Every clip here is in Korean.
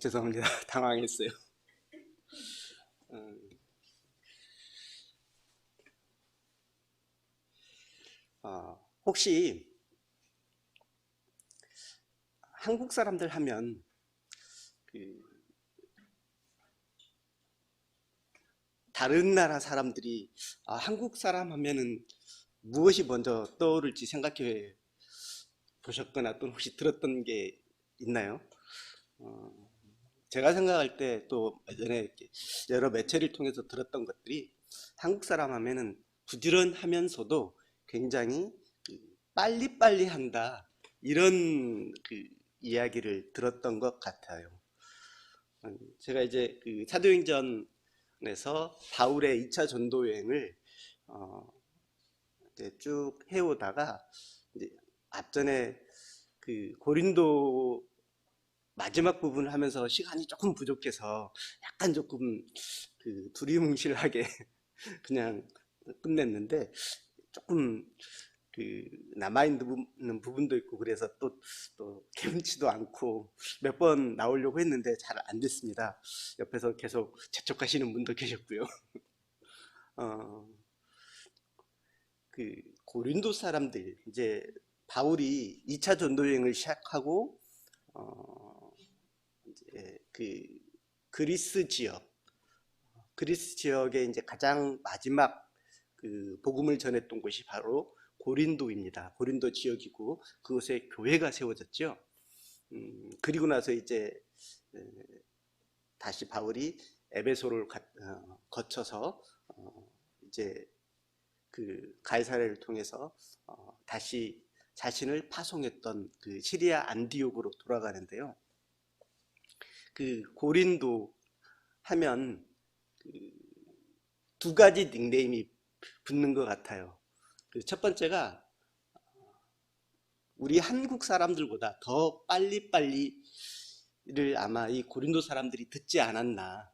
죄송합니다. 당황했어요. 음, 혹시 한국 사람들 하면 그 다른 나라 사람들이 한국 사람 하면은 무엇이 먼저 떠오를지 생각해 보셨거나 또 혹시 들었던 게 있나요? 어, 제가 생각할 때 또 예전에 이렇게 여러 매체를 통해서 들었던 것들이 한국 사람 하면은 부지런하면서도 굉장히 그 빨리빨리 한다 이런 그 이야기를 들었던 것 같아요. 제가 이제 그 사도행전에서 바울의 2차 전도 여행을 어, 이제 쭉 해오다가 이제 앞전에 그 고린도 마지막 부분을 하면서 시간이 조금 부족해서 약간 조금 그 두리뭉실하게 그냥 끝냈는데 조금 그 남아있는 부분도 있고 그래서 또 개운치도 않고 몇 번 나오려고 했는데 잘 안 됐습니다. 옆에서 계속 재촉하시는 분도 계셨고요. 어, 그 고린도 사람들 이제 바울이 2차 전도 여행을 시작하고 이제 그 그리스 지역 그리스 지역의 이제 가장 마지막 그 복음을 전했던 곳이 바로 고린도입니다. 고린도 지역이고 그곳에 교회가 세워졌죠. 그리고 나서 이제 다시 바울이 에베소를 거쳐서 이제 그 가이사랴를 통해서 다시 자신을 파송했던 그 시리아 안디옥으로 돌아가는데요. 그 고린도 하면 두 가지 닉네임이 붙는 것 같아요. 그 첫 번째가 우리 한국 사람들보다 더 빨리빨리를 아마 이 고린도 사람들이 듣지 않았나.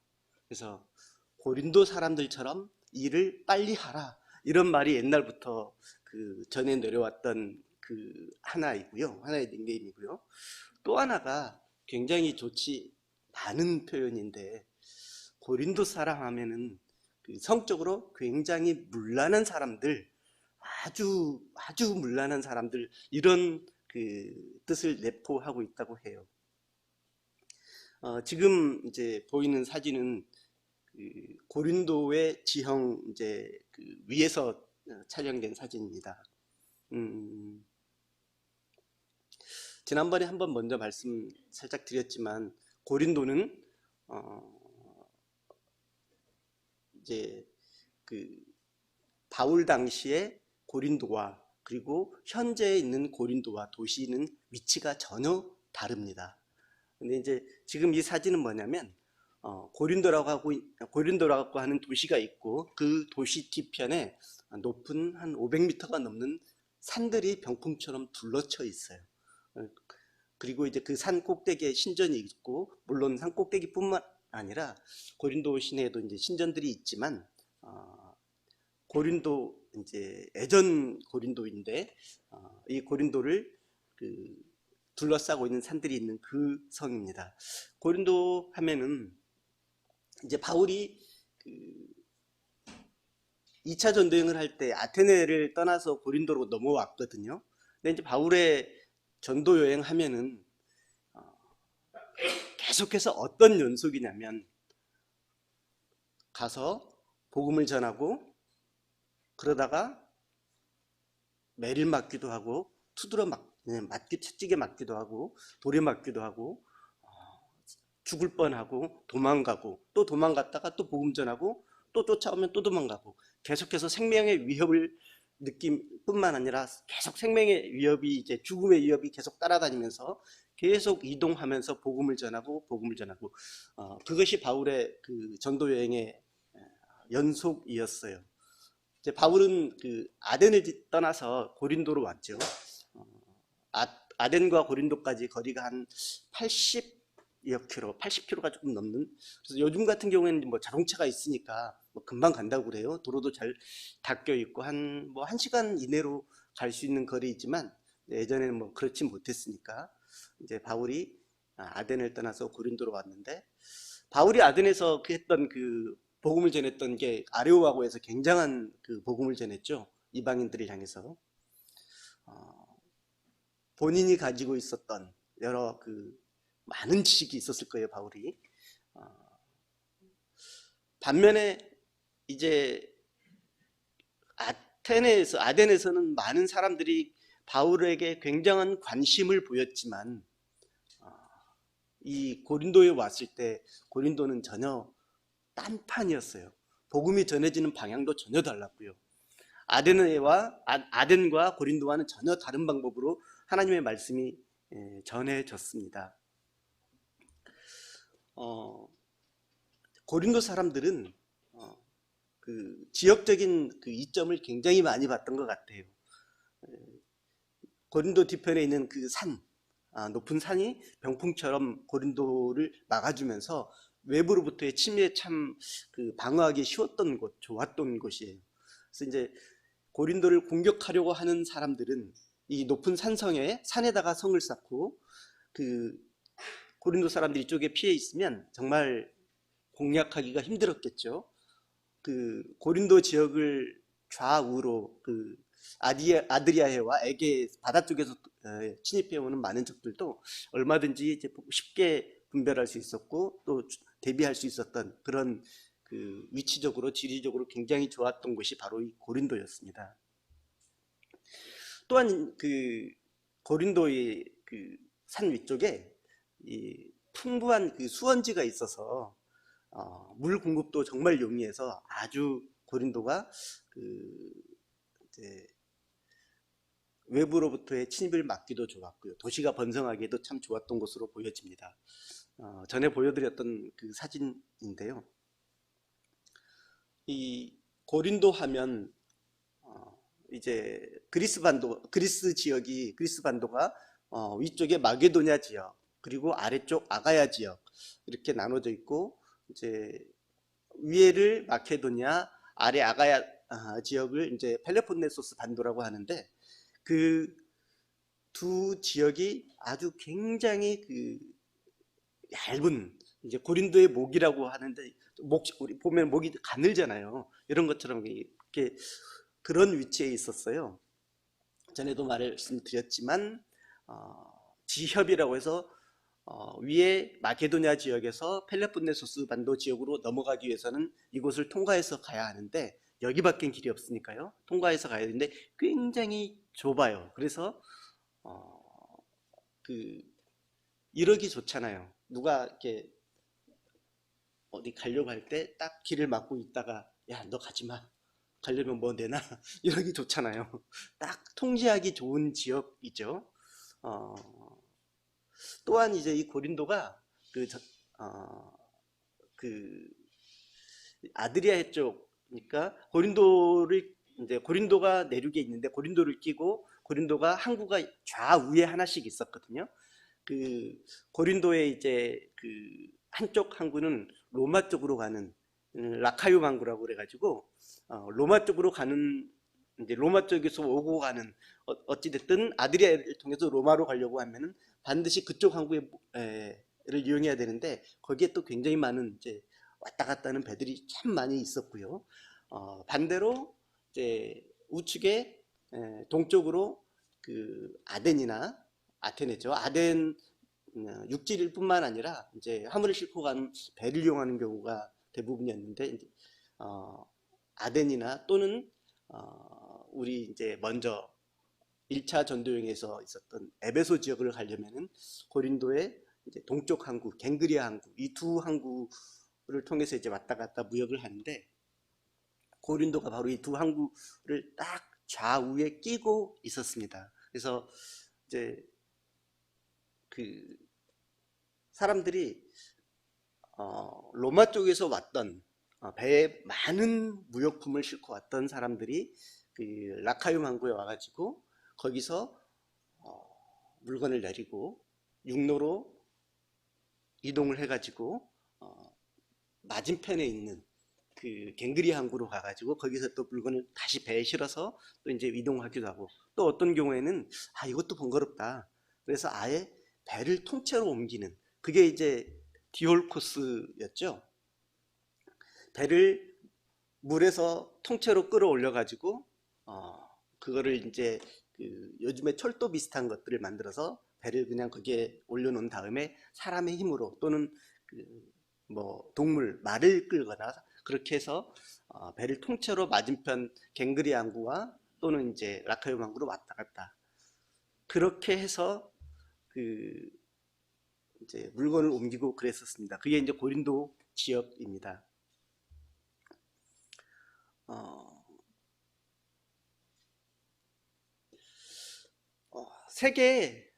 그래서 고린도 사람들처럼 일을 빨리 하라. 이런 말이 옛날부터 그 전해 내려왔던 그 하나이고요. 하나의 닉네임이고요. 또 하나가 굉장히 좋지 않은 표현인데 고린도 사람 하면은 그 성적으로 굉장히 문란한 사람들, 아주 문란한 사람들 이런 그 뜻을 내포하고 있다고 해요. 지금 이제 보이는 사진은 그 고린도의 지형 이제 그 위에서 촬영된 사진입니다. 지난번에 한번 먼저 말씀 살짝 드렸지만 고린도는 이제 그 바울 당시에 고린도와 그리고 현재 있는 고린도와 도시는 위치가 전혀 다릅니다. 근데 이제 지금 이 사진은 뭐냐면 고린도라고 하는 도시가 있고 그 도시 뒤편에 높은 한 500m가 넘는 산들이 병풍처럼 둘러쳐 있어요. 그리고 이제 그 산 꼭대기에 신전이 있고 물론 산 꼭대기뿐만 아니라 고린도 시내에도 이제 신전들이 있지만 고린도 이제 예전 고린도인데 이 고린도를 그 둘러싸고 있는 산들이 있는 그 성입니다. 고린도 하면은 이제 바울이 그 2차 전도여행을 할 때 아테네를 떠나서 고린도로 넘어왔거든요. 근데 이제 바울의 전도 여행 하면은 계속해서 어떤 연속이냐면 가서 복음을 전하고 그러다가 매를 맞기도 하고 두드러 채찍에 맞기도 하고 돌에 맞기도 하고 죽을 뻔하고 도망가고 또 도망갔다가 또 복음 전하고 또 쫓아오면 또 도망가고 계속해서 생명의 위협을 느낌 뿐만 아니라 계속 생명의 위협이 이제 죽음의 위협이 계속 따라다니면서 계속 이동하면서 복음을 전하고 그것이 바울의 그 전도 여행의 연속이었어요. 이제 바울은 그 아덴을 떠나서 고린도로 왔죠. 아덴과 고린도까지 거리가 한 80여 킬로, 80km가 조금 넘는. 그래서 요즘 같은 경우에는 뭐 자동차가 있으니까 뭐 금방 간다고 그래요. 도로도 잘 닦여 있고 한 1시간 이내로 갈 수 있는 거리이지만 예전에는 뭐 그렇지 못했으니까 이제 바울이 아덴을 떠나서 고린도로 왔는데, 바울이 아덴에서 그 했던 그 복음을 전했던 게 아레오아고에서 굉장한 그 복음을 전했죠. 이방인들을 향해서. 본인이 가지고 있었던 여러 그 많은 지식이 있었을 거예요, 바울이. 반면에 이제 아덴에서는 많은 사람들이 바울에게 굉장한 관심을 보였지만, 이 고린도에 왔을 때 고린도는 전혀 딴판이었어요. 복음이 전해지는 방향도 전혀 달랐고요. 아덴과 고린도와는 전혀 다른 방법으로 하나님의 말씀이 전해졌습니다. 고린도 사람들은 그 지역적인 그 이점을 굉장히 많이 봤던 것 같아요. 고린도 뒤편에 있는 그 높은 산이 병풍처럼 고린도를 막아주면서 외부로부터의 침해에 참 그 방어하기 쉬웠던 곳, 좋았던 곳이에요. 그래서 이제 고린도를 공격하려고 하는 사람들은 이 높은 산에다가 성을 쌓고, 그 고린도 사람들이 이쪽에 피해 있으면 정말 공략하기가 힘들었겠죠. 그 고린도 지역을 좌우로 그 아드리아해와 에게 바다 쪽에서 침입해 오는 많은 적들도 얼마든지 이제 쉽게 분별할 수 있었고, 또 대비할 수 있었던 그런 그 위치적으로 지리적으로 굉장히 좋았던 곳이 바로 이 고린도였습니다. 또한 그 고린도의 그 산 위쪽에 이 풍부한 그 수원지가 있어서 물 공급도 정말 용이해서 아주 고린도가 그 이제 외부로부터의 침입을 막기도 좋았고요. 도시가 번성하기에도 참 좋았던 곳으로 보여집니다. 전에 보여드렸던 그 사진인데요. 이 고린도 하면 이제 그리스 반도가 위쪽에 마게도냐 지역, 그리고 아래쪽 아가야 지역 이렇게 나눠져 있고, 이제 위에를 마케도냐, 아래 아가야 지역을 이제 펠로폰네소스 반도라고 하는데, 그 두 지역이 아주 굉장히 그 얇은, 이제 고린도의 목이라고 하는데, 우리 보면 목이 가늘잖아요. 이런 것처럼 이렇게 그런 위치에 있었어요. 전에도 말씀드렸지만 지협이라고 해서 위에 마케도냐 지역에서 펠로폰네소스 반도 지역으로 넘어가기 위해서는 이곳을 통과해서 가야 하는데, 여기밖엔 길이 없으니까요. 통과해서 가야 되는데 굉장히 좁아요. 그래서 이러기 좋잖아요. 누가 이렇게 어디 가려고 할 때 딱 길을 막고 있다가, 야, 너 가지 마. 가려면 뭐 내나? 이러기 좋잖아요. 딱 통제하기 좋은 지역이죠. 또한 이제 이 고린도가 그 아드리아 쪽이니까, 고린도가 내륙에 있는데 고린도를 끼고, 고린도가 항구가 좌우에 하나씩 있었거든요. 그 고린도의 이제 그 한쪽 항구는 로마 쪽으로 가는 라카유 항구라고 그래가지고, 로마 쪽으로 가는, 이제 로마 쪽에서 오고 가는, 어찌 됐든 아드리아를 통해서 로마로 가려고 하면은 반드시 그쪽 항구를 이용해야 되는데, 거기에 또 굉장히 많은 이제 왔다 갔다 하는 배들이 참 많이 있었고요. 반대로 이제 우측에 동쪽으로 그 아덴이나 아테네죠. 아덴 육지일 뿐만 아니라 이제 화물을 싣고 가는 배를 이용하는 경우가 대부분이었는데, 아덴이나 또는 우리 이제 먼저 1차 전도여행에서 있었던 에베소 지역을 가려면은 고린도의 이제 동쪽 항구, 갱그리아 항구, 이 두 항구를 통해서 이제 왔다 갔다 무역을 하는데, 고린도가 바로 이 두 항구를 딱 좌우에 끼고 있었습니다. 그래서 이제 그 사람들이 로마 쪽에서 왔던 배에 많은 무역품을 싣고 왔던 사람들이 그 라카윰 항구에 와가지고 거기서 물건을 내리고 육로로 이동을 해가지고 맞은편에 있는 그 갱그리 항구로 가가지고 거기서 또 물건을 다시 배에 실어서 또 이제 이동하기도 하고, 또 어떤 경우에는 이것도 번거롭다, 그래서 아예 배를 통째로 옮기는 그게 이제 디올코스였죠. 배를 물에서 통째로 끌어올려 가지고 그거를 이제 그 요즘에 철도 비슷한 것들을 만들어서 배를 그냥 거기에 올려놓은 다음에 사람의 힘으로 또는 그뭐 동물 말을 끌거나 그렇게 해서 배를 통째로 맞은편 갱그리 항구와 또는 이제 라카이오 항구로 왔다 갔다 그렇게 해서 그 이제 물건을 옮기고 그랬었습니다. 그게 이제 고린도 지역입니다. 어, 세계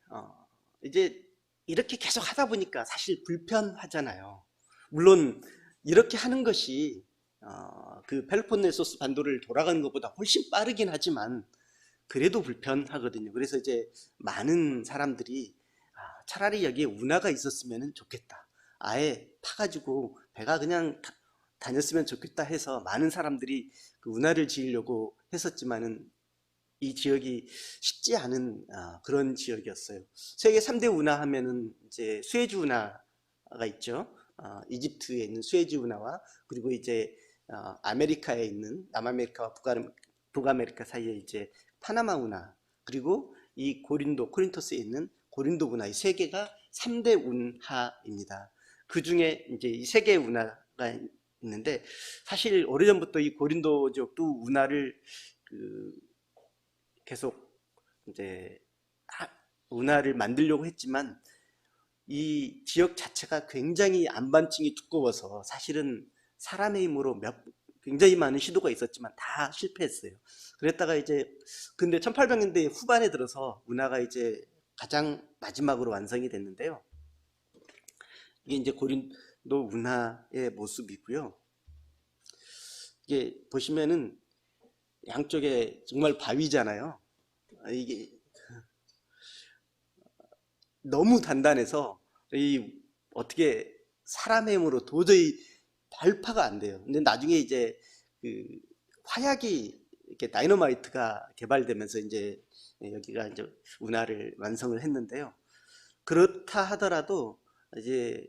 이제 이렇게 계속 하다 보니까 사실 불편하잖아요. 물론 이렇게 하는 것이 그 펠로폰네소스 반도를 돌아가는 것보다 훨씬 빠르긴 하지만 그래도 불편하거든요. 그래서 이제 많은 사람들이 차라리 여기에 운하가 있었으면 좋겠다. 아예 파가지고 배가 그냥 다녔으면 좋겠다 해서 많은 사람들이 그 운하를 지으려고 했었지만은 이 지역이 쉽지 않은 그런 지역이었어요. 세계 3대 운하 하면은 이제 수에즈 운하가 있죠. 이집트에 있는 수에즈 운하와 그리고 이제 아메리카에 있는 남아메리카와 북아메리카 사이에 이제 파나마 운하 그리고 이 코린토스에 있는 고린도 운하 이 세 개가 3대 운하입니다. 그 중에 이제 이 세 개의 운하가 있는데 사실 오래전부터 이 고린도 지역도 운하를 그 계속 이제 운하를 만들려고 했지만 이 지역 자체가 굉장히 안반층이 두꺼워서 사실은 사람의 힘으로 굉장히 많은 시도가 있었지만 다 실패했어요. 그랬다가 이제 근데 1800년대 후반에 들어서 운하가 이제 가장 마지막으로 완성이 됐는데요. 이게 이제 고린도 운하의 모습이고요. 이게 보시면은 양쪽에 정말 바위잖아요. 이게 너무 단단해서 이 어떻게 사람의 힘으로 도저히 발파가 안 돼요. 근데 나중에 이제 그 화약이 이렇게 다이너마이트가 개발되면서 이제 여기가 이제 운하를 완성을 했는데요. 그렇다 하더라도 이제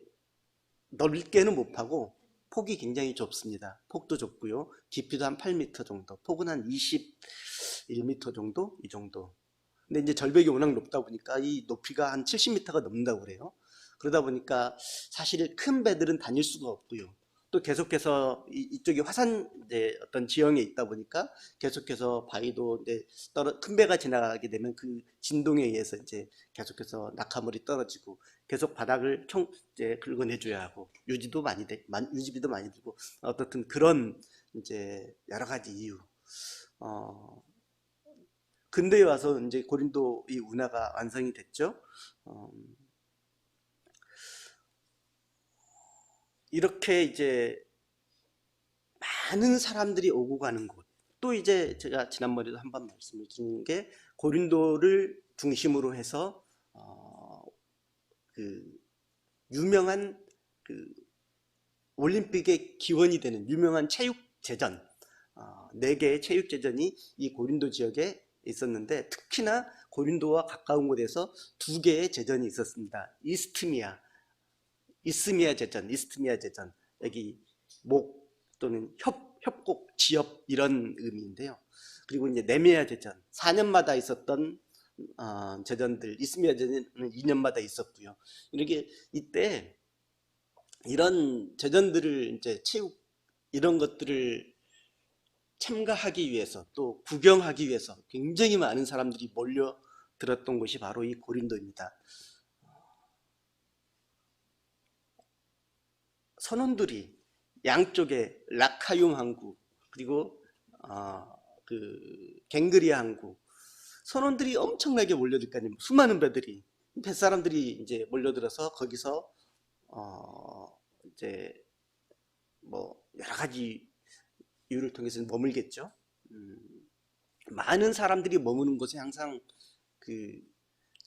넓게는 못 파고 폭이 굉장히 좁습니다. 폭도 좁고요. 깊이도 한 8m 정도, 폭은 한 21m 정도, 이 정도. 근데 이제 절벽이 워낙 높다 보니까 이 높이가 한 70m가 넘는다고 그래요. 그러다 보니까 사실 큰 배들은 다닐 수가 없고요. 또 계속해서 이쪽이 화산 이제 어떤 지형에 있다 보니까 계속해서 바위도 이제 큰 배가 지나가게 되면 그 진동에 의해서 이제 계속해서 낙하물이 떨어지고 계속 바닥을 이제 긁어내줘야 하고 유지비도 많이 들고 어떻든 그런 이제 여러 가지 이유. 어, 근대에 와서 이제 고린도 이 운하가 완성이 됐죠. 어, 이렇게 이제 많은 사람들이 오고 가는 곳. 또 이제 제가 지난번에도 한번 말씀을 드린 게 고린도를 중심으로 해서 그 유명한 그 올림픽의 기원이 되는 유명한 체육제전 네 개의 체육제전이 이 고린도 지역에 있었는데 특히나 고린도와 가까운 곳에서 두 개의 제전이 있었습니다. 이스미아 제전 여기 목 또는 협곡 지역 이런 의미인데요. 그리고 이제 네메아 제전 4년마다 있었던 제전들 이스미아 제전은 2년마다 있었고요. 이렇게 이때 이런 제전들을 이제 체육 이런 것들을 참가하기 위해서 또 구경하기 위해서 굉장히 많은 사람들이 몰려들었던 곳이 바로 이 고린도입니다. 선원들이 양쪽에 라카욤 항구 그리고 그 갱그리아 항구 선원들이 엄청나게 몰려들까요. 수많은 배들이 뱃사람들이 이제 몰려들어서 거기서 이제 뭐 여러 가지 이유를 통해서 머물겠죠. 음, 많은 사람들이 머무는 곳에 항상 그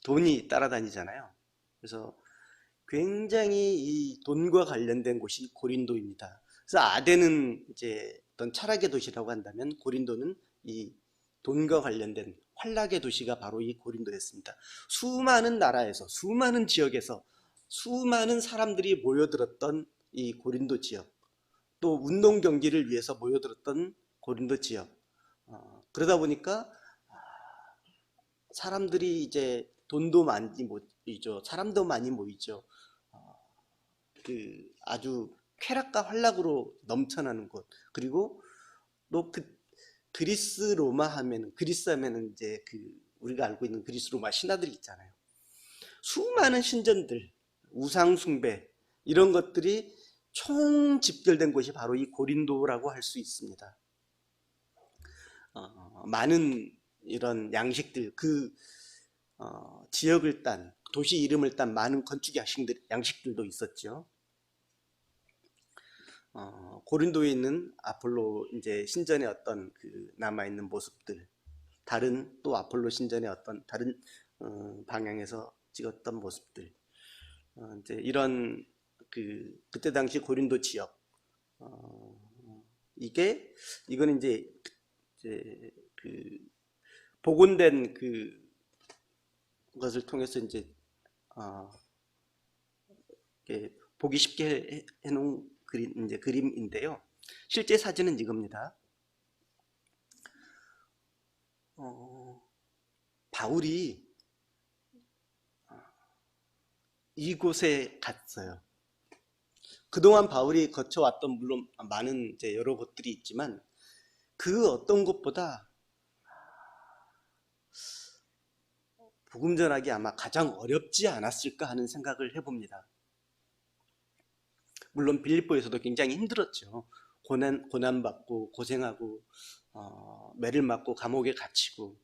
돈이 따라다니잖아요. 그래서 굉장히 이 돈과 관련된 곳이 고린도입니다. 그래서 아덴은 이제 어떤 철학의 도시라고 한다면 고린도는 이 돈과 관련된 환락의 도시가 바로 이 고린도였습니다. 수많은 나라에서 수많은 지역에서 수많은 사람들이 모여들었던 이 고린도 지역, 또 운동 경기를 위해서 모여들었던 고린도 지역. 그러다 보니까 사람들이 이제 돈도 많이 모이죠. 사람도 많이 모이죠. 그 아주 쾌락과 활락으로 넘쳐나는 곳. 그리고 또 그리스 로마 하면은, 그리스 하면은 이제 우리가 알고 있는 그리스 로마 신화들 있잖아요. 수많은 신전들, 우상 숭배 이런 것들이 총 집결된 곳이 바로 이 고린도라고 할 수 있습니다. 많은 이런 양식들, 지역을 딴, 도시 이름을 딴 많은 건축 양식들도 있었죠. 고린도에 있는 아폴로 이제 신전의 어떤 남아있는 모습들, 다른 또 아폴로 신전의 어떤 다른 방향에서 찍었던 모습들, 이제 이런 그때 당시 고린도 지역, 이거는 이제 복원된 것을 통해서 이제 보기 쉽게 해놓은 그림인데요. 실제 사진은 이겁니다. 바울이 이곳에 갔어요. 그동안 바울이 거쳐왔던 물론 많은 이제 여러 곳들이 있지만 그 어떤 곳보다 복음 전하기 아마 가장 어렵지 않았을까 하는 생각을 해봅니다. 물론 빌립보에서도 굉장히 힘들었죠. 고난받고 고생하고 매를 맞고 감옥에 갇히고,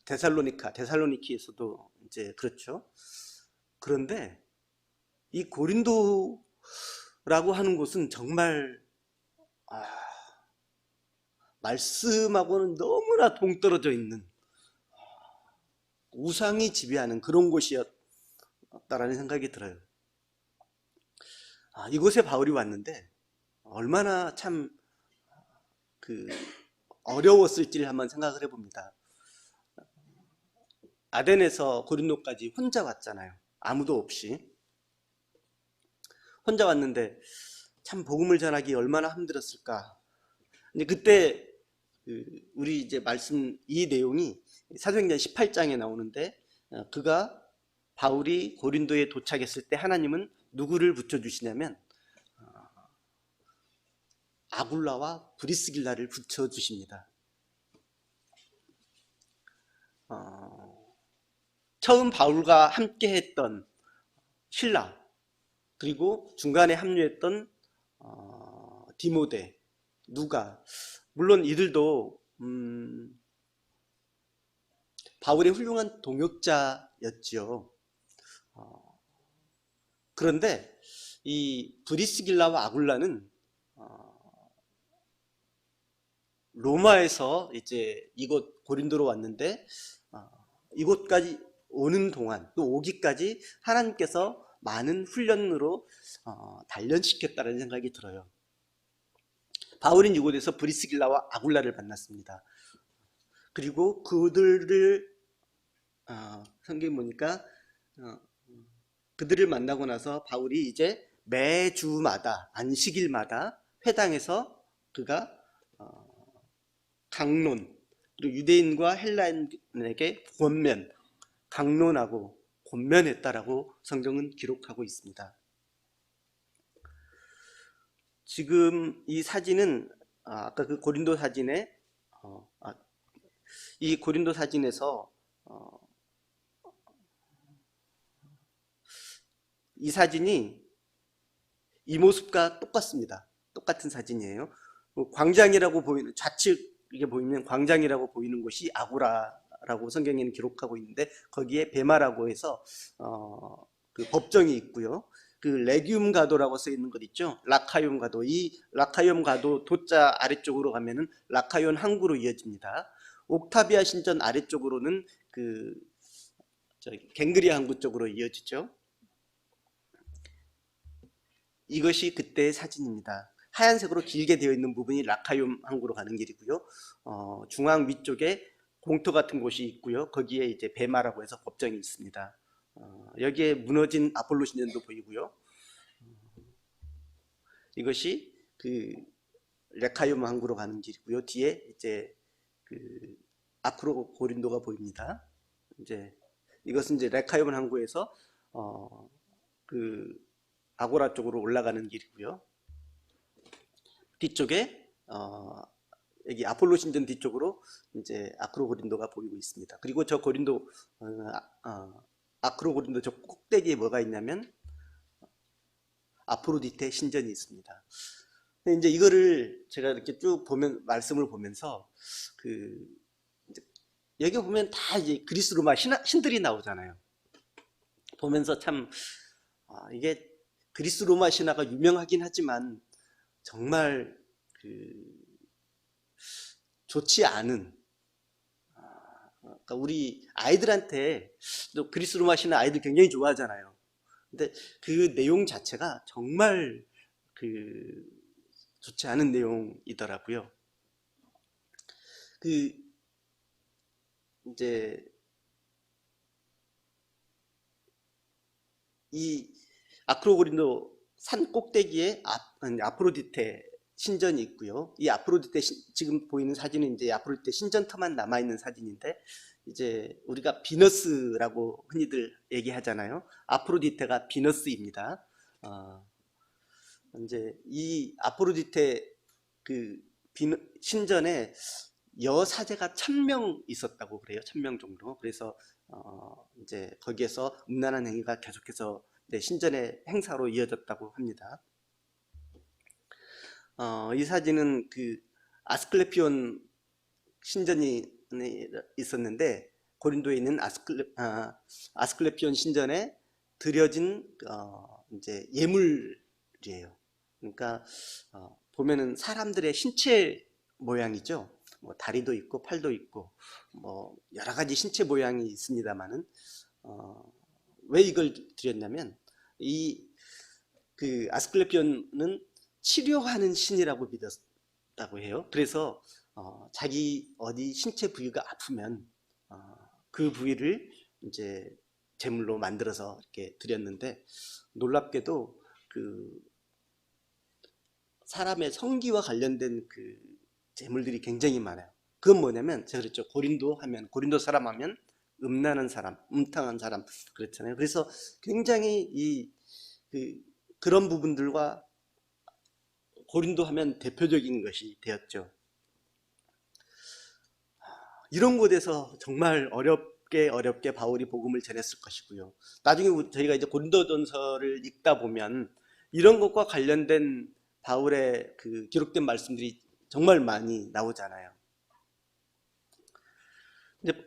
데살로니키에서도 이제 그렇죠. 그런데 이 고린도라고 하는 곳은 정말 말씀하고는 너무나 동떨어져 있는 우상이 지배하는 그런 곳이었다라는 생각이 들어요. 이곳에 바울이 왔는데 얼마나 참 어려웠을지를 한번 생각을 해봅니다. 아덴에서 고린도까지 혼자 왔잖아요. 아무도 없이 혼자 왔는데 참 복음을 전하기 얼마나 힘들었을까. 근데 그때 우리 이제 이 내용이 사도행전 18장에 나오는데, 바울이 고린도에 도착했을 때 하나님은 누구를 붙여주시냐면 아굴라와 브리스길라를 붙여주십니다. 처음 바울과 함께 했던 실라, 그리고 중간에 합류했던 디모데, 누가, 물론 이들도 바울의 훌륭한 동역자였지요. 그런데 이 브리스길라와 아굴라는 로마에서 이제 이곳 고린도로 왔는데, 이곳까지 오는 동안, 또 오기까지 하나님께서 많은 훈련으로 단련시켰다는 생각이 들어요. 바울은 이곳에서 브리스길라와 아굴라를 만났습니다. 그리고 그들을 성경에 보니까 그들을 만나고 나서 바울이 이제 매주마다 안식일마다 회당에서 그가 강론, 그리고 유대인과 헬라인에게 강론하고 권면했다라고 성경은 기록하고 있습니다. 지금 이 사진은 아까 그 고린도 사진에 이 고린도 사진에서 이 사진이 이 모습과 똑같습니다. 똑같은 사진이에요. 광장이라고 보이는, 좌측에 보이면 광장이라고 보이는 곳이 아고라라고 성경에는 기록하고 있는데, 거기에 베마라고 해서 그 법정이 있고요. 레기움 가도라고 써 있는 것 있죠. 라카이움 가도. 이 라카이움 가도 도자 아래쪽으로 가면은 라카이온 항구로 이어집니다. 옥타비아 신전 아래쪽으로는 갱그리아 항구 쪽으로 이어지죠. 이것이 그때의 사진입니다. 하얀색으로 길게 되어 있는 부분이 라카이움 항구로 가는 길이고요. 중앙 위쪽에 공터 같은 곳이 있고요. 거기에 이제 베마라고 해서 법정이 있습니다. 여기에 무너진 아폴로 신전도 보이고요. 이것이 그 레카이움 항구로 가는 길이고요. 뒤에 이제 그 아크로 고린도가 보입니다. 이제 이것은 이제 레카이움 항구에서 그 아고라 쪽으로 올라가는 길이고요. 뒤쪽에 여기 아폴로 신전 뒤쪽으로 이제 아크로 고린도가 보이고 있습니다. 그리고 저 고린도 아크로 고린도 저 꼭대기에 뭐가 있냐면 아프로디테 신전이 있습니다. 근데 이제 이거를 제가 이렇게 쭉 보면 말씀을 보면서 그 여기 보면 다 이제 그리스 로마 신들이 나오잖아요. 보면서 참 이게 그리스 로마 신화가 유명하긴 하지만 정말 그 좋지 않은 그러니까 우리 아이들한테 또 그리스 로마 신화 아이들 굉장히 좋아하잖아요. 근데 그 내용 자체가 정말 그 좋지 않은 내용이더라고요. 그 이제 이 아크로고린도 산 꼭대기에 아프로디테 신전이 있고요. 이 아프로디테 지금 보이는 사진은 이제 아프로디테 신전터만 남아 있는 사진인데 이제 우리가 비너스라고 흔히들 얘기하잖아요. 아프로디테가 비너스입니다. 이제 이 아프로디테 그 신전에 여사제가 1000명 있었다고 그래요. 1000명 정도. 그래서 이제 거기에서 음란한 행위가 계속해서 신전의 행사로 이어졌다고 합니다. 이 사진은 그 아스클레피온 신전이 있었는데 고린도에 있는 아스클레피온 신전에 드려진 이제 예물이에요. 그러니까 보면은 사람들의 신체 모양이죠. 뭐 다리도 있고 팔도 있고 뭐 여러 가지 신체 모양이 있습니다만은 왜 이걸 드렸냐면 이 그 아스클레피온은 치료하는 신이라고 믿었다고 해요. 그래서 자기 어디 신체 부위가 아프면 그 부위를 이제 제물로 만들어서 이렇게 드렸는데 놀랍게도 그 사람의 성기와 관련된 그 재물들이 굉장히 많아요. 그건 뭐냐면 제가 그랬죠. 고린도 사람 하면 음란한 사람, 음탕한 사람 그렇잖아요. 그래서 굉장히 그런 부분들과 고린도 하면 대표적인 것이 되었죠. 이런 곳에서 정말 어렵게 바울이 복음을 전했을 것이고요. 나중에 저희가 이제 고린도전서를 읽다 보면 이런 것과 관련된 바울의 그 기록된 말씀들이 정말 많이 나오잖아요. 근데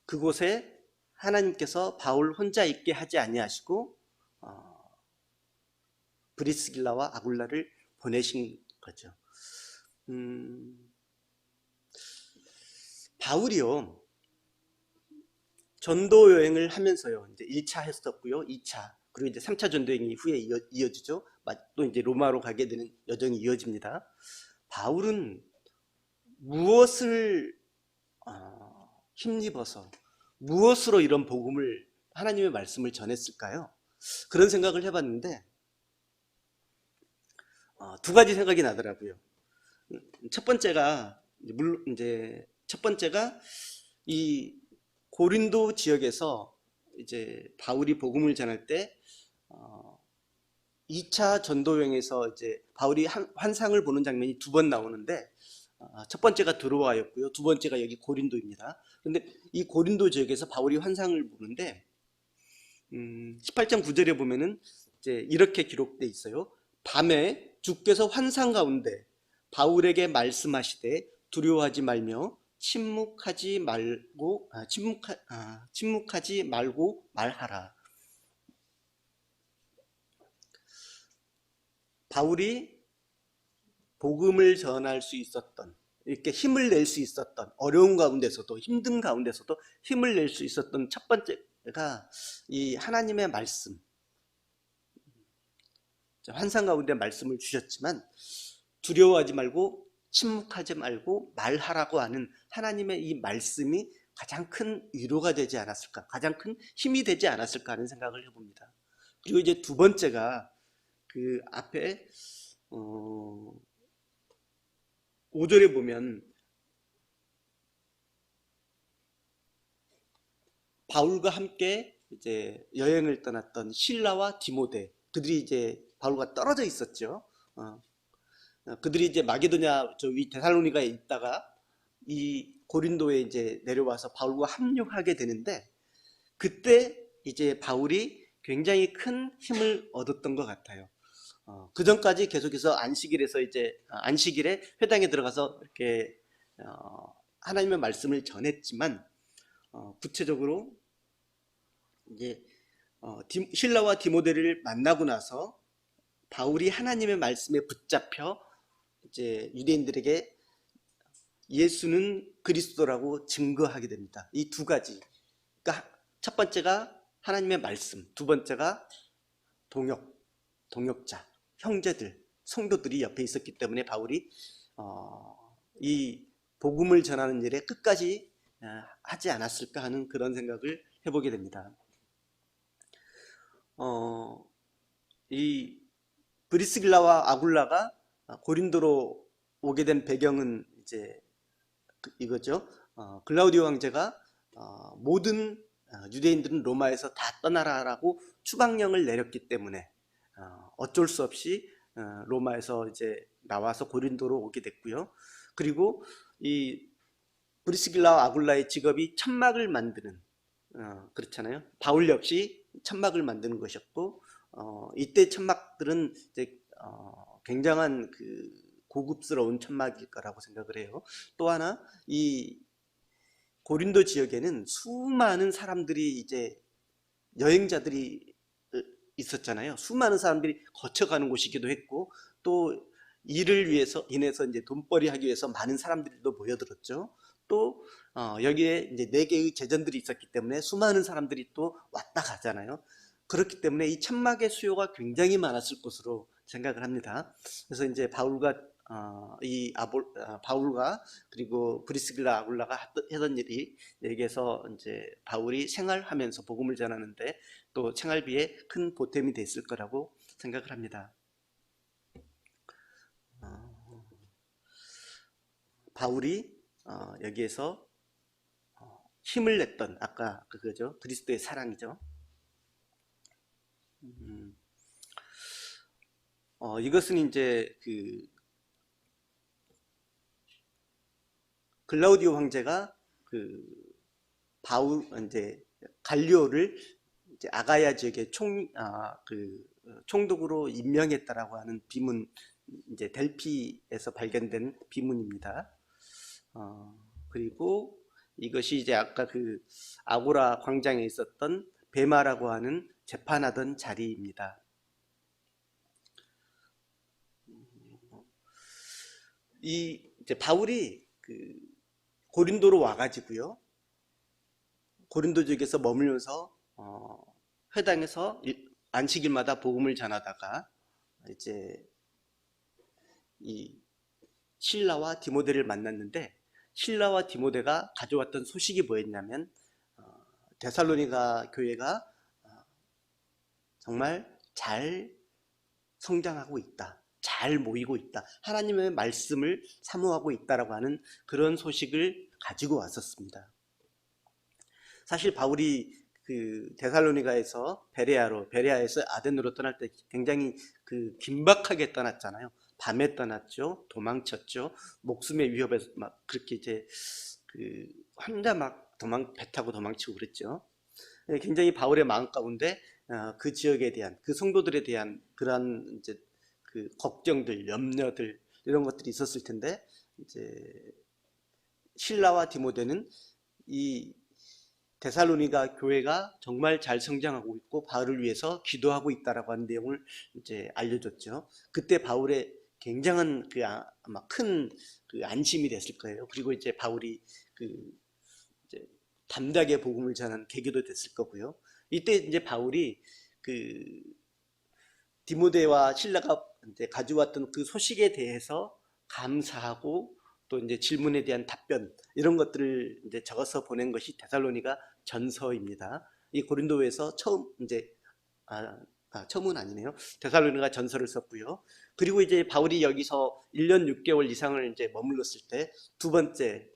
그곳에 하나님께서 바울 혼자 있게 하지 아니하시고 브리스길라와 아굴라를 보내신 거죠. 바울이요 전도 여행을 하면서요 이제 1차 했었고요, 2차 그리고 이제 3차 전도 여행이 후에 이어지죠. 또 이제 로마로 가게 되는 여정이 이어집니다. 바울은 무엇을 힘입어서 무엇으로 이런 복음을 하나님의 말씀을 전했을까요? 그런 생각을 해봤는데 두 가지 생각이 나더라고요. 첫 번째가 이 고린도 지역에서 이제 바울이 복음을 전할 때 2차 전도여행에서 이제 바울이 환상을 보는 장면이 2번 나오는데 첫 번째가 드로아였고요. 두 번째가 여기 고린도입니다. 그런데 이 고린도 지역에서 바울이 환상을 보는데 18장 9절에 보면은 이제 이렇게 기록돼 있어요. 밤에 주께서 환상 가운데 바울에게 말씀하시되 두려워하지 말며 침묵하지 말고 말하라. 바울이 복음을 전할 수 있었던, 이렇게 힘을 낼 수 있었던, 어려운 가운데서도 힘든 가운데서도 힘을 낼 수 있었던 첫 번째가 이 하나님의 말씀, 환상 가운데 말씀을 주셨지만 두려워하지 말고 침묵하지 말고 말하라고 하는 하나님의 이 말씀이 가장 큰 위로가 되지 않았을까, 가장 큰 힘이 되지 않았을까 하는 생각을 해봅니다. 그리고 이제 두 번째가 그 앞에 5절에 보면 바울과 함께 이제 여행을 떠났던 실라와 디모데, 그들이 이제 바울과 떨어져 있었죠. 그들이 이제 마게도냐 저 위 데살로니가에 있다가 이 고린도에 이제 내려와서 바울과 합류하게 되는데, 그때 이제 바울이 굉장히 큰 힘을 얻었던 것 같아요. 그 전까지 계속해서 안식일에 회당에 들어가서 이렇게 하나님의 말씀을 전했지만, 구체적으로 이제 실라와 디모데를 만나고 나서 바울이 하나님의 말씀에 붙잡혀 이제 유대인들에게 예수는 그리스도라고 증거하게 됩니다. 이 두 가지. 그러니까 첫 번째가 하나님의 말씀, 두 번째가 동역자, 형제들, 성도들이 옆에 있었기 때문에 바울이 이 복음을 전하는 일에 끝까지 하지 않았을까 하는 그런 생각을 해보게 됩니다. 이 브리스길라와 아굴라가 고린도로 오게 된 배경은 이제 이거죠. 글라우디오 황제가 모든 유대인들은 로마에서 다 떠나라라고 추방령을 내렸기 때문에 어쩔 수 없이 로마에서 이제 나와서 고린도로 오게 됐고요. 그리고 이 브리스길라와 아굴라의 직업이 천막을 만드는, 그렇잖아요. 바울 역시 천막을 만드는 것이었고, 이때 천막들은 이제 굉장한 그 고급스러운 천막일 거라고 생각을 해요. 또 하나, 이 고린도 지역에는 수많은 사람들이 이제 여행자들이 있었잖아요. 수많은 사람들이 거쳐가는 곳이기도 했고, 또 일을 인해서 이제 돈벌이 하기 위해서 많은 사람들도 모여들었죠. 또 여기에 이제 4개의 제전들이 있었기 때문에 수많은 사람들이 또 왔다 가잖아요. 그렇기 때문에 이 천막의 수요가 굉장히 많았을 것으로 생각을 합니다. 그래서 이제 바울과 그리고 브리스길라 아굴라가 하던 일이 여기에서 이제 바울이 생활하면서 복음을 전하는데 또 생활비에 큰 보탬이 됐을 거라고 생각을 합니다. 바울이 여기에서 힘을 냈던, 아까 그거죠, 그리스도의 사랑이죠. 이것은 이제 그 글라우디오 황제가 그 바울 이제 갈리오를 이제 아가야 지역의 총독으로 임명했다라고 하는 비문, 이제 델피에서 발견된 비문입니다. 그리고 이것이 이제 아까 그 아고라 광장에 있었던 베마라고 하는 재판하던 자리입니다. 이제 바울이 그 고린도로 와가지고요, 고린도 지역에서 머물면서 회당에서 안식일마다 복음을 전하다가 이제 이 실라와 디모데를 만났는데, 실라와 디모데가 가져왔던 소식이 뭐였냐면 데살로니가 교회가 정말 잘 성장하고 있다, 잘 모이고 있다, 하나님의 말씀을 사모하고 있다라고 하는 그런 소식을 가지고 왔었습니다. 사실 바울이 그 데살로니가에서 베레아에서 아덴으로 떠날 때 굉장히 그 긴박하게 떠났잖아요. 밤에 떠났죠. 도망쳤죠. 목숨의 위협에서 막 그렇게 이제 그 혼자 막 배 타고 도망치고 그랬죠. 굉장히 바울의 마음 가운데 그 지역에 대한, 그 성도들에 대한 그러한 이제 그 걱정들, 염려들, 이런 것들이 있었을 텐데, 이제 실라와 디모데는 이 데살로니가 교회가 정말 잘 성장하고 있고 바울을 위해서 기도하고 있다라고 하는 내용을 이제 알려줬죠. 그때 바울의 굉장한 아마 큰 그 안심이 됐을 거예요. 그리고 이제 바울이 이제 담대하게 복음을 전하는 계기도 됐을 거고요. 이때 이제 바울이 그 디모데와 실라가 이제 가져왔던 그 소식에 대해서 감사하고 또 이제 질문에 대한 답변 이런 것들을 이제 적어서 보낸 것이 데살로니가 전서입니다. 이 고린도에서 처음 이제 처음은 아니네요. 데살로니가 전서를 썼고요. 그리고 이제 바울이 여기서 1년 6개월 이상을 이제 머물렀을 때 두 번째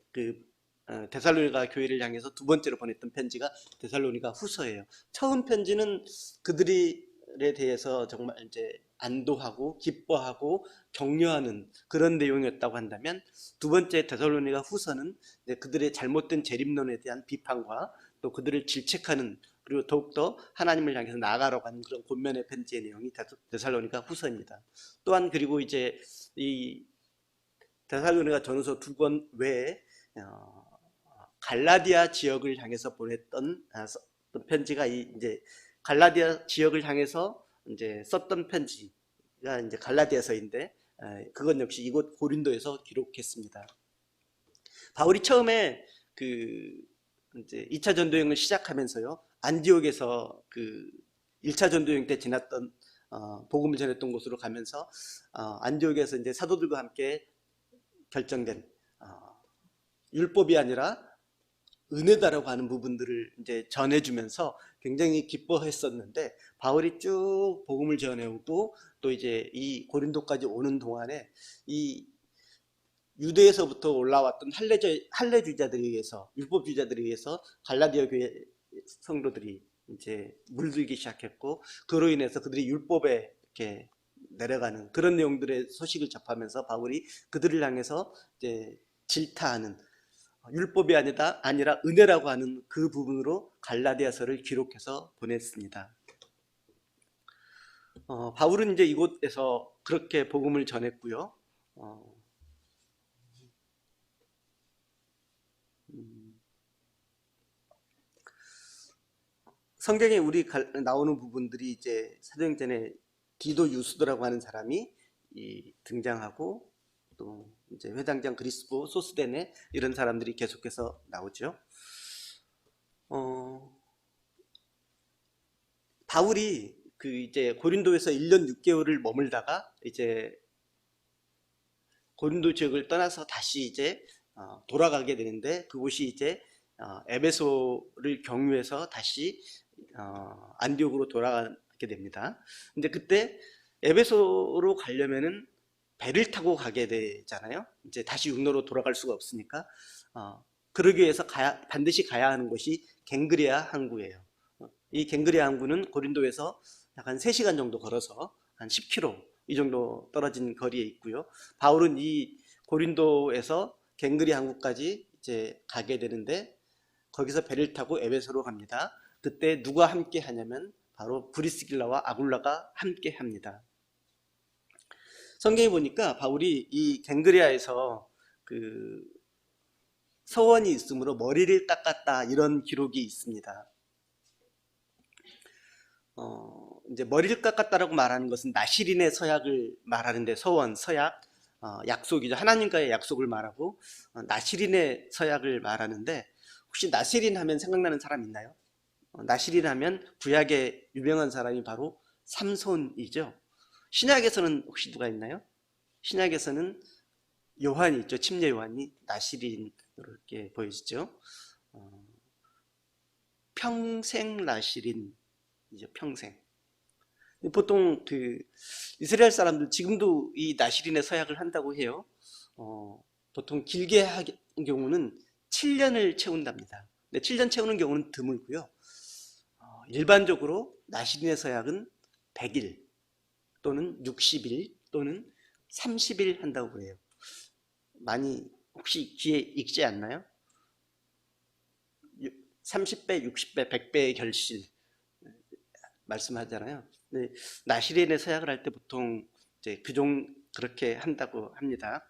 데살로니가 교회를 향해서 두 번째로 보냈던 편지가 데살로니가 후서예요. 처음 편지는 그들에 대해서 정말 이제 안도하고 기뻐하고 격려하는 그런 내용이었다고 한다면, 두 번째 데살로니가 후서는 그들의 잘못된 재림론에 대한 비판과 또 그들을 질책하는, 그리고 더욱더 하나님을 향해서 나아가려고 하는 그런 권면의 편지의 내용이 데살로니가 후서입니다. 또한 그리고 이제 이 데살로니가 전서 두 권 외에 갈라디아 지역을 향해서 보냈던 편지가 이제 갈라디아 지역을 향해서 이제 썼던 편지가 이제 갈라디아서인데, 그건 역시 이곳 고린도에서 기록했습니다. 바울이 처음에 이제 2차 전도여행을 시작하면서요, 안디옥에서 1차 전도여행 때 지났던 복음을 전했던 곳으로 가면서 안디옥에서 이제 사도들과 함께 결정된 율법이 아니라 은혜다라고 하는 부분들을 이제 전해주면서 굉장히 기뻐했었는데, 바울이 쭉 복음을 전해오고 또 이제 이 고린도까지 오는 동안에 이 유대에서부터 올라왔던 할례주의자들에 의해서, 율법주의자들에 의해서 갈라디아 교회 성도들이 이제 물들기 시작했고, 그로 인해서 그들이 율법에 이렇게 내려가는 그런 내용들의 소식을 접하면서 바울이 그들을 향해서 이제 질타하는, 율법이 아니라 은혜라고 하는 그 부분으로 갈라디아서를 기록해서 보냈습니다. 바울은 이제 이곳에서 그렇게 복음을 전했고요. 성경에 나오는 부분들이 이제 사도행전에 디도 유스도라고 하는 사람이 등장하고, 또 이제 회당장 그리스보, 소스데네 이런 사람들이 계속해서 나오죠. 바울이 이제 고린도에서 1년 6개월을 머물다가 이제 고린도 지역을 떠나서 다시 이제 돌아가게 되는데, 그곳이 이제 에베소를 경유해서 다시 안디옥으로 돌아가게 됩니다. 근데 그때 에베소로 가려면은 배를 타고 가게 되잖아요. 이제 다시 육로로 돌아갈 수가 없으니까 그러기 위해서 반드시 가야 하는 곳이 갱그리아 항구예요. 이 갱그리아 항구는 고린도에서 약 한 3시간 정도 걸어서 한 10km 이 정도 떨어진 거리에 있고요. 바울은 이 고린도에서 갱그리아 항구까지 이제 가게 되는데, 거기서 배를 타고 에베소로 갑니다. 그때 누가 함께 하냐면 바로 브리스길라와 아굴라가 함께 합니다. 성경에 보니까 바울이 이 갱그리아에서 서원이 있으므로 머리를 닦았다, 이런 기록이 있습니다. 이제 머리를 깎았다라고 말하는 것은 나시린의 서약을 말하는데, 서원, 서약, 약속이죠. 하나님과의 약속을 말하고 나시린의 서약을 말하는데, 혹시 나시린 하면 생각나는 사람 있나요? 나시린 하면 구약의 유명한 사람이 바로 삼손이죠. 신약에서는 혹시 누가 있나요? 신약에서는 요한이 있죠. 침례 요한이 나시린으로 이렇게 보여지죠. 평생 나시린이죠. 평생. 보통 이스라엘 사람들 지금도 이 나시린의 서약을 한다고 해요. 보통 길게 하는 경우는 7년을 채운답니다. 근데 7년 채우는 경우는 드물고요. 일반적으로 나시린의 서약은 100일 또는 60일 또는 30일 한다고 그래요. 많이 혹시 귀에 익지 않나요? 30배, 60배, 100배의 결실 말씀하잖아요. 근데 나시린의 서약을 할 때 보통 이제 그렇게 한다고 합니다.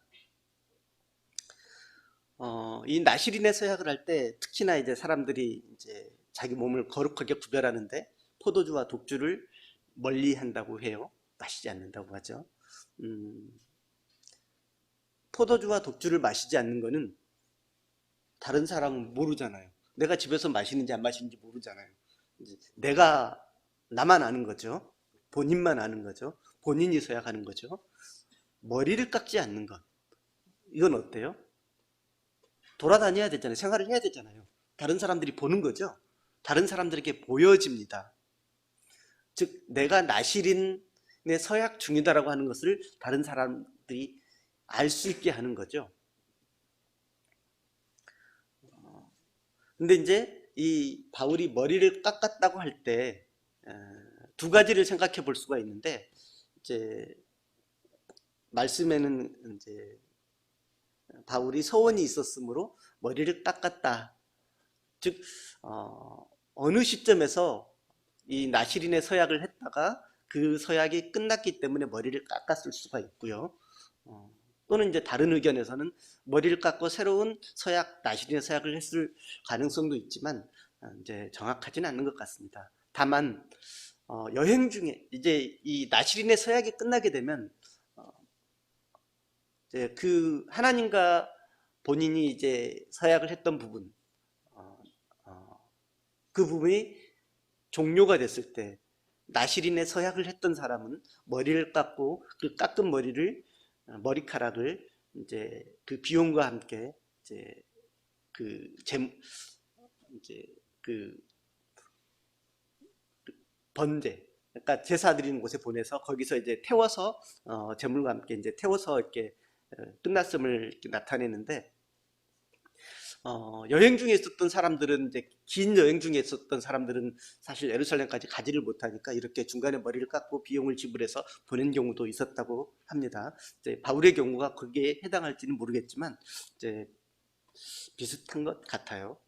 이 나시린의 서약을 할 때 특히나 이제 사람들이 이제 자기 몸을 거룩하게 구별하는데 포도주와 독주를 멀리 한다고 해요. 마시지 않는다고 하죠. 포도주와 독주를 마시지 않는 거는 다른 사람은 모르잖아요. 내가 집에서 마시는지 안 마시는지 모르잖아요. 나만 아는 거죠. 본인만 아는 거죠. 본인이 서약하는 거죠. 머리를 깎지 않는 것, 이건 어때요? 돌아다녀야 되잖아요. 생활을 해야 되잖아요. 다른 사람들이 보는 거죠. 다른 사람들에게 보여집니다. 즉 내가 나시린의 서약 중이다라고 하는 것을 다른 사람들이 알 수 있게 하는 거죠. 근데 이제 이 바울이 머리를 깎았다고 할 때 두 가지를 생각해 볼 수가 있는데, 이제 말씀에는 이제 바울이 소원이 있었으므로 머리를 깎았다. 즉 어느 시점에서 이 나시린의 서약을 했다가 그 서약이 끝났기 때문에 머리를 깎았을 수가 있고요. 또는 이제 다른 의견에서는 머리를 깎고 새로운 서약, 나시린의 서약을 했을 가능성도 있지만 이제 정확하지는 않는 것 같습니다. 다만 여행 중에 이제 이 나시린의 서약이 끝나게 되면 이제 그 하나님과 본인이 이제 서약을 했던 부분, 그 부분이 종료가 됐을 때 나시린의 서약을 했던 사람은 머리를 깎고 그 깎은 머리카락을 이제 그 비용과 함께 이제 이제 그 번제, 그러니까 제사 드리는 곳에 보내서 거기서 이제 태워서 제물과 함께 이제 태워서 이렇게 끝났음을 이렇게 나타내는데, 여행 중에 있었던 사람들은 이제 긴 여행 중에 있었던 사람들은 사실 예루살렘까지 가지를 못하니까 이렇게 중간에 머리를 깎고 비용을 지불해서 보낸 경우도 있었다고 합니다. 이제 바울의 경우가 거기에 해당할지는 모르겠지만 이제 비슷한 것 같아요.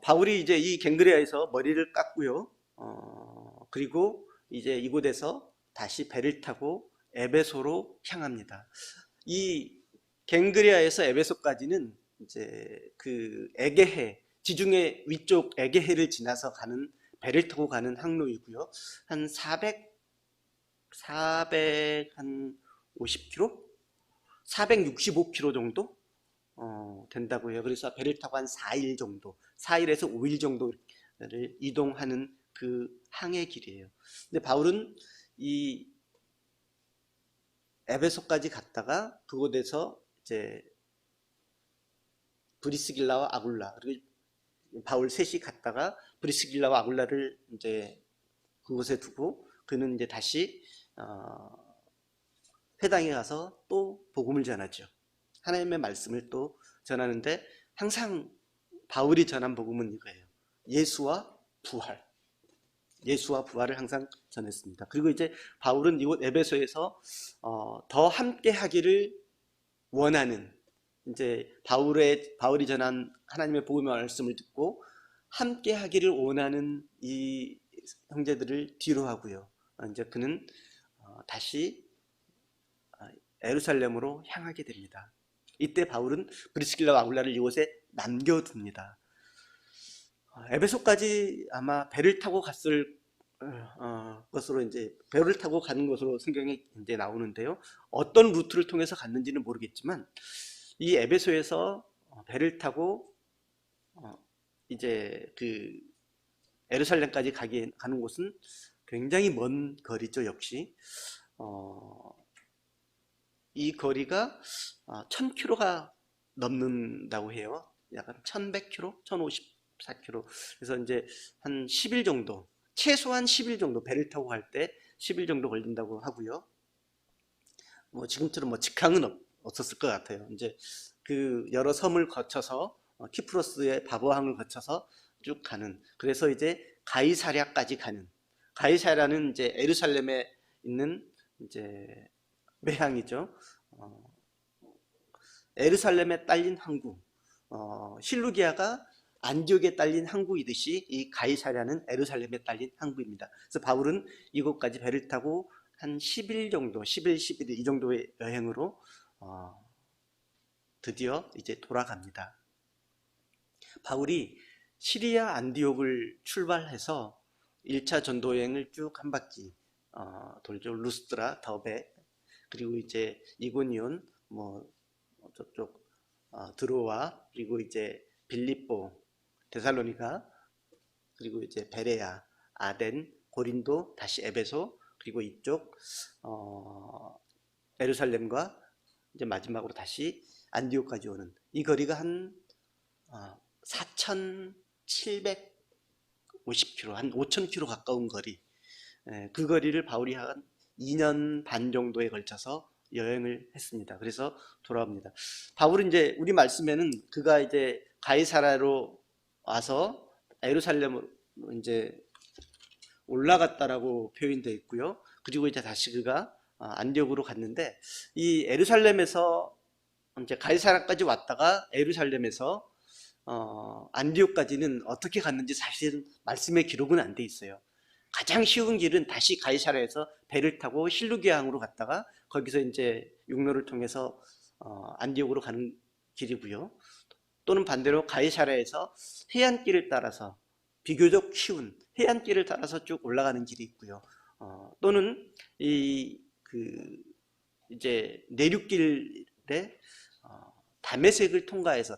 바울이 이제 이 갱그레아에서 머리를 깎고요. 그리고 이제 이곳에서 다시 배를 타고 에베소로 향합니다. 이 갱그레아에서 에베소까지는 이제 그 에게해, 지중해 위쪽 에게해를 지나서 가는, 배를 타고 가는 항로이고요. 한 450km? 465km 정도 된다고 해요. 그래서 배를 타고 한 4일 정도, 4일에서 5일 정도를 이동하는 그 항해 길이에요. 근데 바울은 이 에베소까지 갔다가 그곳에서 이제 브리스길라와 아굴라, 그리고 바울 셋이 갔다가 브리스길라와 아굴라를 이제 그곳에 두고 그는 이제 다시 회당에 가서 또 복음을 전하죠. 하나님의 말씀을 또 전하는데 항상 바울이 전한 복음은 이거예요. 예수와 부활. 예수와 부활을 항상 전했습니다. 그리고 이제 바울은 이곳 에베소에서 더 함께 하기를 원하는, 이제 바울이 전한 하나님의 복음의 말씀을 듣고 함께 하기를 원하는 이 형제들을 뒤로 하고요. 이제 그는 다시 예루살렘으로 향하게 됩니다. 이때 바울은 브리스길라와 아굴라를 이곳에 남겨둡니다. 에베소까지 아마 배를 타고 갔을 것으로, 이제 배를 타고 가는 것으로 성경에 이제 나오는데요. 어떤 루트를 통해서 갔는지는 모르겠지만 이 에베소에서 배를 타고 이제 그 예루살렘까지 가는 곳은 굉장히 먼 거리죠. 역시 이 거리가 1000km가 넘는다고 해요. 약간 1100km, 1054km. 그래서 이제 한 10일 정도, 최소한 10일 정도 배를 타고 갈 때 10일 정도 걸린다고 하고요. 뭐 지금처럼 뭐 직항은 없었을 것 같아요. 이제 그 여러 섬을 거쳐서 키프로스의 바보항을 거쳐서 쭉 가는. 그래서 이제 가이사랴까지 가는. 가이사랴는 이제 예루살렘에 있는 이제 매항이죠. 예루살렘에 딸린 항구, 실루기아가 안디옥에 딸린 항구이듯이 이 가이사랴는 예루살렘에 딸린 항구입니다. 그래서 바울은 이곳까지 배를 타고 한 10일 정도, 10일, 11일 이 정도의 여행으로 드디어 이제 돌아갑니다. 바울이 시리아 안디옥을 출발해서 1차 전도 여행을 쭉 한 바퀴 돌죠. 루스드라, 더베, 그리고 이제 이고니온, 뭐 저쪽 드로아, 그리고 이제 빌립보, 데살로니가, 그리고 이제 베레아, 아덴, 고린도, 다시 에베소, 그리고 이쪽 예루살렘과 이제 마지막으로 다시 안디옥까지 오는 이 거리가 한 4,750km, 한 5,000km 가까운 거리. 그 거리를 바울이 한 2년 반 정도에 걸쳐서 여행을 했습니다. 그래서 돌아옵니다. 바울은 이제 우리 말씀에는 그가 이제 가이사라로 와서 예루살렘으로 이제 올라갔다라고 표현되어 있고요. 그리고 이제 다시 그가 안디옥으로 갔는데, 이 예루살렘에서 이제 가이사라까지 왔다가 예루살렘에서 안디옥까지는 어떻게 갔는지 사실은 말씀의 기록은 안 돼 있어요. 가장 쉬운 길은 다시 가이사라에서 배를 타고 실루기아항으로 갔다가 거기서 이제 육로를 통해서 안디옥으로 가는 길이고요. 또는 반대로 가이사라에서 해안길을 따라서 비교적 쉬운 해안길을 따라서 쭉 올라가는 길이 있고요. 또는 이제 내륙길에 다메섹을 통과해서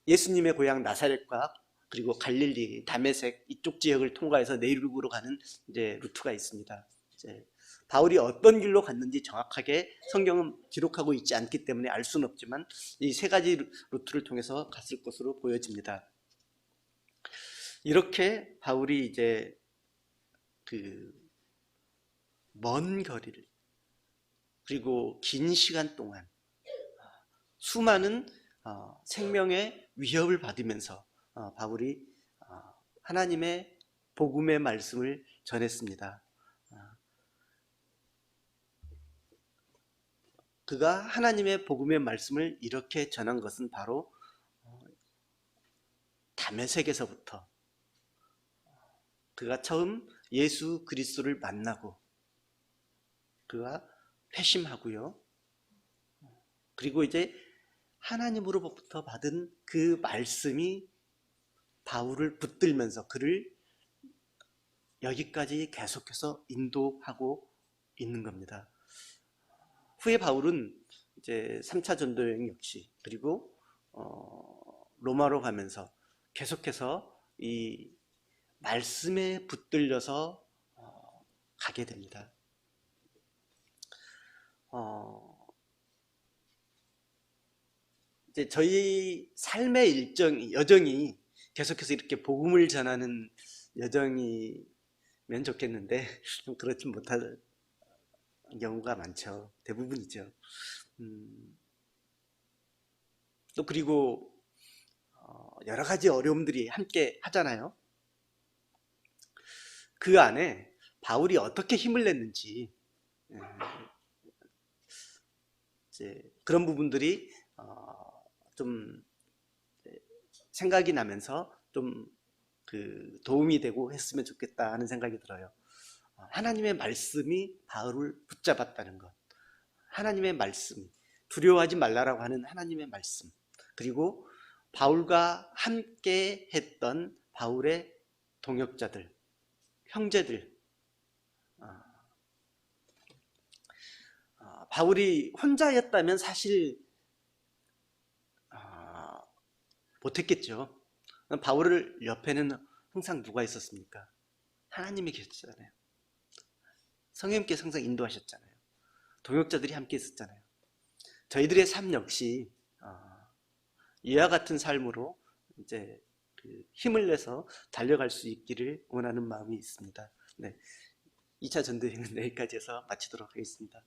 예수님의 고향 나사렛과 그리고 갈릴리, 다메섹 이쪽 지역을 통과해서 내륙으로 가는 이제 루트가 있습니다. 이제 바울이 어떤 길로 갔는지 정확하게 성경은 기록하고 있지 않기 때문에 알 수는 없지만 이 세 가지 루트를 통해서 갔을 것으로 보여집니다. 이렇게 바울이 이제 그 먼 거리를 그리고 긴 시간 동안 수많은 생명의 위협을 받으면서 바울이 하나님의 복음의 말씀을 전했습니다. 그가 하나님의 복음의 말씀을 이렇게 전한 것은 바로 다메섹에서부터 그가 처음 예수 그리스도를 만나고 그가 회심하고요. 그리고 이제 하나님으로부터 받은 그 말씀이 바울을 붙들면서 그를 여기까지 계속해서 인도하고 있는 겁니다. 후에 바울은 이제 3차 전도 여행 역시 그리고 로마로 가면서 계속해서 이 말씀에 붙들려서 가게 됩니다. 이제 저희 삶의 여정이 계속해서 이렇게 복음을 전하는 여정이면 좋겠는데 좀 그렇지 못할 경우가 많죠. 대부분이죠. 또 그리고 여러 가지 어려움들이 함께 하잖아요. 그 안에 바울이 어떻게 힘을 냈는지 이제 그런 부분들이 좀 생각이 나면서 좀 그 도움이 되고 했으면 좋겠다 하는 생각이 들어요. 하나님의 말씀이 바울을 붙잡았다는 것, 하나님의 말씀, 두려워하지 말라라고 하는 하나님의 말씀, 그리고 바울과 함께 했던 바울의 동역자들, 형제들, 바울이 혼자였다면 사실 못했겠죠. 바울을 옆에는 항상 누가 있었습니까? 하나님이 계셨잖아요. 성령님께서 항상 인도하셨잖아요. 동역자들이 함께 있었잖아요. 저희들의 삶 역시 이와 같은 삶으로 이제 힘을 내서 달려갈 수 있기를 원하는 마음이 있습니다. 네, 2차 전도여행은 여기까지 해서 마치도록 하겠습니다.